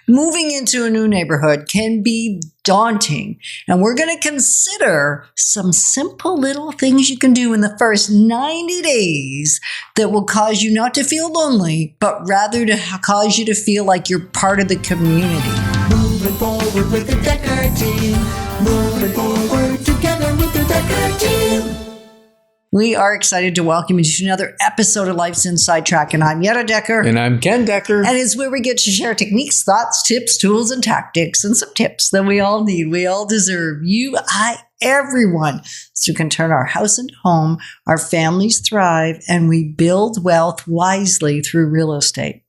Moving into a new neighborhood can be daunting, and we're going to consider some simple little things you can do in the first 90 days that will cause you not to feel lonely, but rather to cause you to feel like you're part of the community. Moving forward with the Dekker team. Moving forward together with the Dekker team. We are excited to welcome you to another episode of Life's Inside Track, and I'm Yetta Dekker. And I'm Ken Dekker. And it's where we get to share techniques, thoughts, tips, tools, and tactics, and some tips that we all need, we all deserve, you, I, everyone, so we can turn our house into home, our families thrive, and we build wealth wisely through real estate.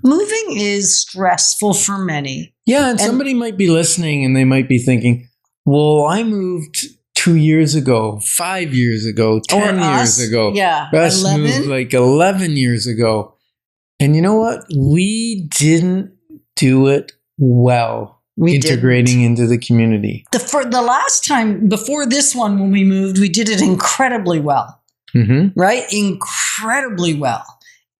Moving is stressful for many. Yeah, and somebody might be listening and they might be thinking, well, I moved 2 years ago, 5 years ago, 10 years ago. Yeah, Us 11? moved like 11 years ago. And you know what? We didn't do it well, integrating into the community. For the last time, before this one, when we moved, we did it incredibly well, right? Incredibly well.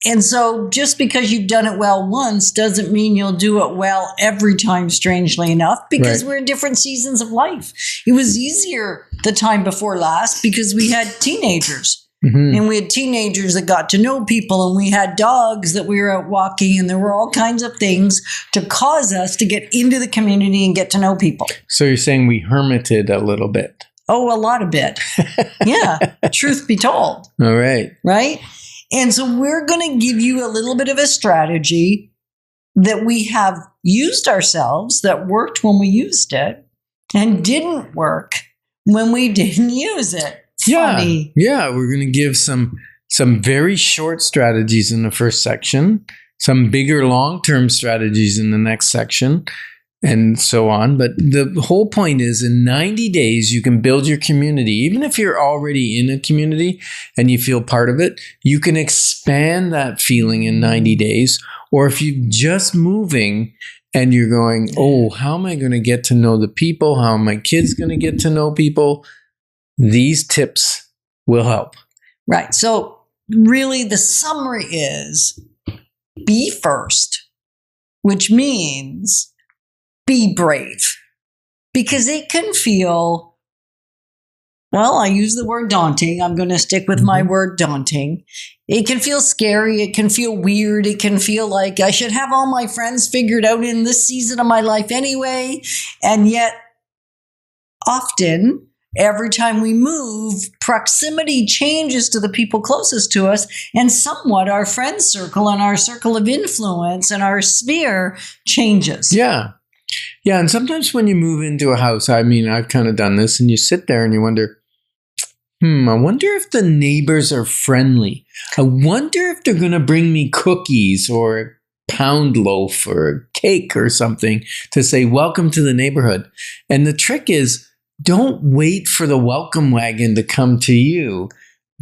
And so just because you've done it well once doesn't mean you'll do it well every time, strangely enough, because we're in different seasons of life. It was easier the time before last because we had teenagers. And we had teenagers that got to know people, and we had dogs that we were out walking, and there were all kinds of things to cause us to get into the community and get to know people. So you're saying we hermited a little bit? Oh, a lot of bit. Yeah, truth be told. All right. Right? And so we're going to give you a little bit of a strategy that we have used ourselves, that worked when we used it and didn't work when we didn't use it. Funny. Yeah, we're going to give some very short strategies in the first section, some bigger long-term strategies in the next section, and so on. But the whole point is, in 90 days, you can build your community. Even if you're already in a community and you feel part of it, you can expand that feeling in 90 days. Or if you're just moving and you're going, oh, how am I going to get to know the people? How are my kids going to get to know people? These tips will help. Right. So really the summary is be first, which means be brave, because it can feel, well, I use the word daunting. I'm going to stick with my word daunting. It can feel scary. It can feel weird. It can feel like I should have all my friends figured out in this season of my life anyway. And yet often, every time we move, proximity changes to the people closest to us, and somewhat our friend circle and our circle of influence and our sphere changes. Yeah. Yeah, and sometimes when you move into a house, I mean, I've kind of done this, and you sit there and you wonder, I wonder if the neighbors are friendly. I wonder if they're going to bring me cookies or a pound loaf or a cake or something to say, welcome to the neighborhood. And the trick is, don't wait for the welcome wagon to come to you.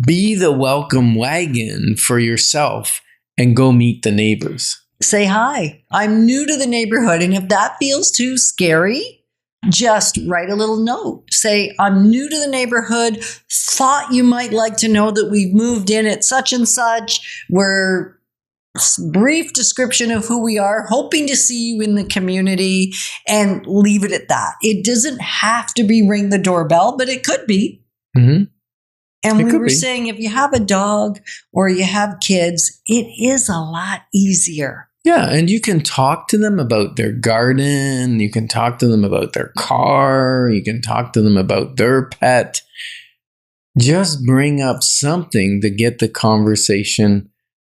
Be the welcome wagon for yourself and go meet the neighbors. Say hi. I'm new to the neighborhood. And if that feels too scary, just write a little note. Say, I'm new to the neighborhood. Thought you might like to know that we've moved in at such and such. We're brief description of who we are, hoping to see you in the community, and leave it at that. It doesn't have to be ring the doorbell, but it could be. And we were saying, if you have a dog or you have kids, it is a lot easier. Yeah, and you can talk to them about their garden. You can talk to them about their car. You can talk to them about their pet. Just bring up something to get the conversation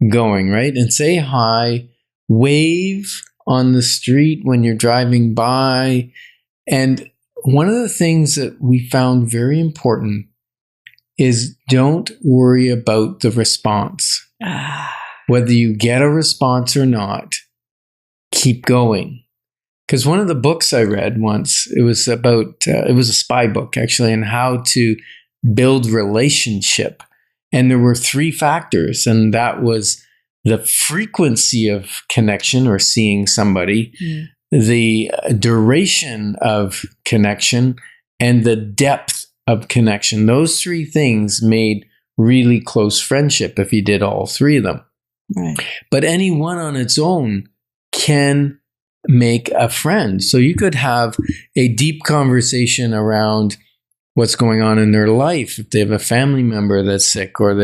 going, right? And say hi, wave on the street when you're driving by. And one of the things that we found very important is don't worry about the response. Whether you get a response or not, keep going. Because one of the books I read once, it was a spy book actually, on how to build relationship. And there were 3 factors, and that was the frequency of connection or seeing somebody, the duration of connection, and the depth of connection. Those 3 things made really close friendship if you did all 3 of them. Right. But any one on its own can make a friend. So you could have a deep conversation around what's going on in their life. If they have a family member that's sick, or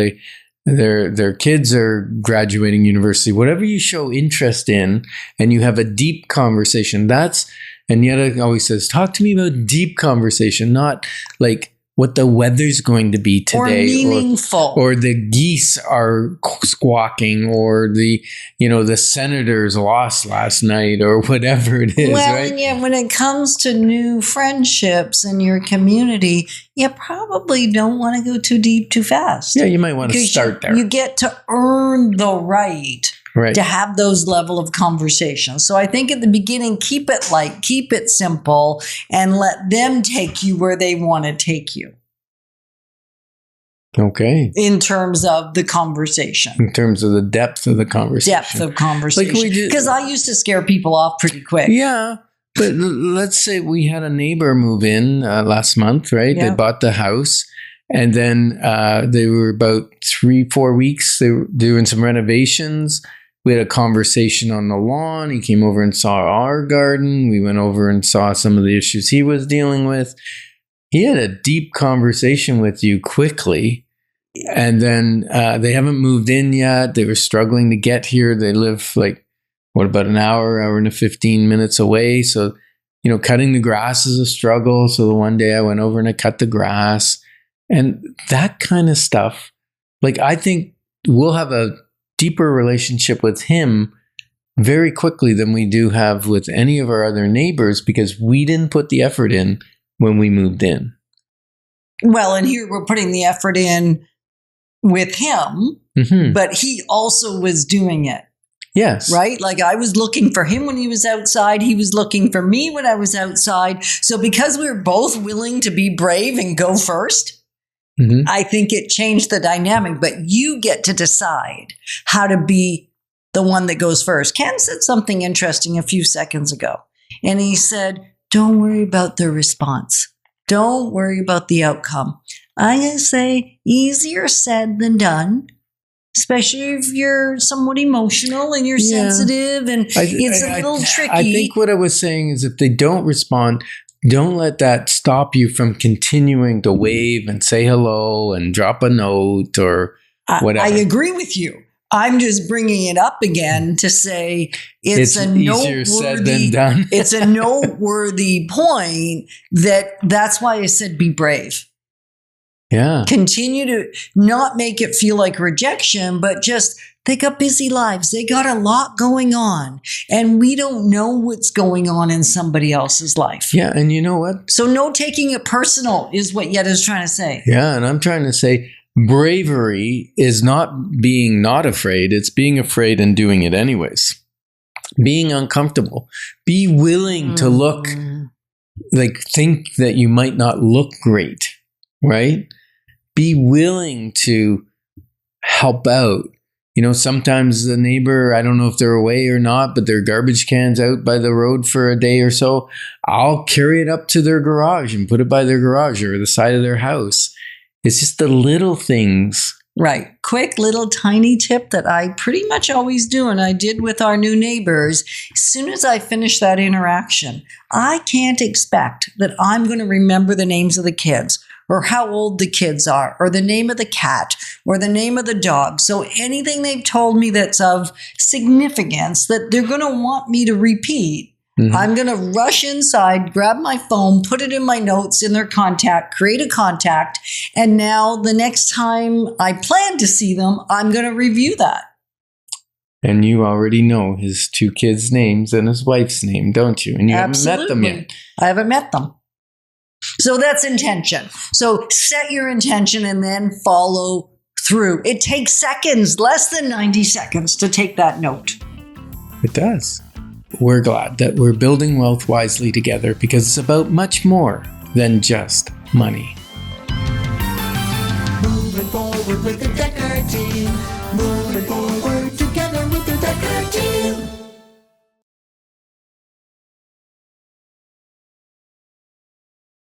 their kids are graduating university, whatever you show interest in, and you have a deep conversation. And Yetta always says, talk to me about deep conversation, not like what the weather's going to be today, or meaningful, or the geese are squawking, or the senators lost last night, or whatever it is. Well, right? And yeah, when it comes to new friendships in your community, you probably don't want to go too deep too fast. Yeah, you might want to start there. You get to earn the right to have those level of conversations. So I think at the beginning, keep it light, keep it simple, and let them take you where they want to take you. Okay. In terms of the conversation. In terms of the depth of the conversation. Depth of conversation. Because I used to scare people off pretty quick. Yeah. But let's say we had a neighbor move in last month, right? Yeah. They bought the house. And then they were about 3-4 weeks. They were doing some renovations. We had a conversation on the lawn. He came over and saw our garden. We went over and saw some of the issues he was dealing with. He had a deep conversation with you quickly. And then they haven't moved in yet. They were struggling to get here. They live about an hour and 15 minutes away. So, cutting the grass is a struggle. So the one day I went over and I cut the grass. And that kind of stuff, I think we'll have a deeper relationship with him very quickly than we do have with any of our other neighbors, because we didn't put the effort in when we moved in. Well, and here we're putting the effort in with him, but he also was doing it. Yes. Right? I was looking for him when he was outside. He was looking for me when I was outside. So because we were both willing to be brave and go first, I think it changed the dynamic, but you get to decide how to be the one that goes first. Ken said something interesting a few seconds ago, and he said, don't worry about the response. Don't worry about the outcome. I'm going to say easier said than done, especially if you're somewhat emotional and you're sensitive, and it's a little tricky. I think what I was saying is if they don't respond, don't let that stop you from continuing to wave and say hello and drop a note or whatever. I agree with you. I'm just bringing it up again to say it's a easier said than done. It's a noteworthy point that's why I said be brave. Yeah. Continue to not make it feel like rejection, but just they got busy lives. They got a lot going on, and we don't know what's going on in somebody else's life. Yeah. And you know what? So no taking it personal is what Yetta's trying to say. Yeah. And I'm trying to say bravery is not being not afraid. It's being afraid and doing it anyways. Being uncomfortable. Be willing to look think that you might not look great, right? Be willing to help out. Sometimes the neighbor, I don't know if they're away or not, but their garbage can's out by the road for a day or so. I'll carry it up to their garage and put it by their garage or the side of their house. It's just the little things. Right. Quick little tiny tip that I pretty much always do, and I did with our new neighbors. As soon as I finish that interaction, I can't expect that I'm going to remember the names of the kids, or how old the kids are, or the name of the cat, or the name of the dog. So anything they've told me that's of significance that they're going to want me to repeat, I'm going to rush inside, grab my phone, put it in my notes in their contact, create a contact. And now the next time I plan to see them, I'm going to review that. And you already know his 2 kids' names and his wife's name, don't you? And you haven't met them yet. I haven't met them. So that's intention. So set your intention and then follow through. It takes seconds, less than 90 seconds to take that note. It does. We're glad that we're building wealth wisely together because it's about much more than just money. Moving forward with the Dekker team. Moving forward together with the Dekker team.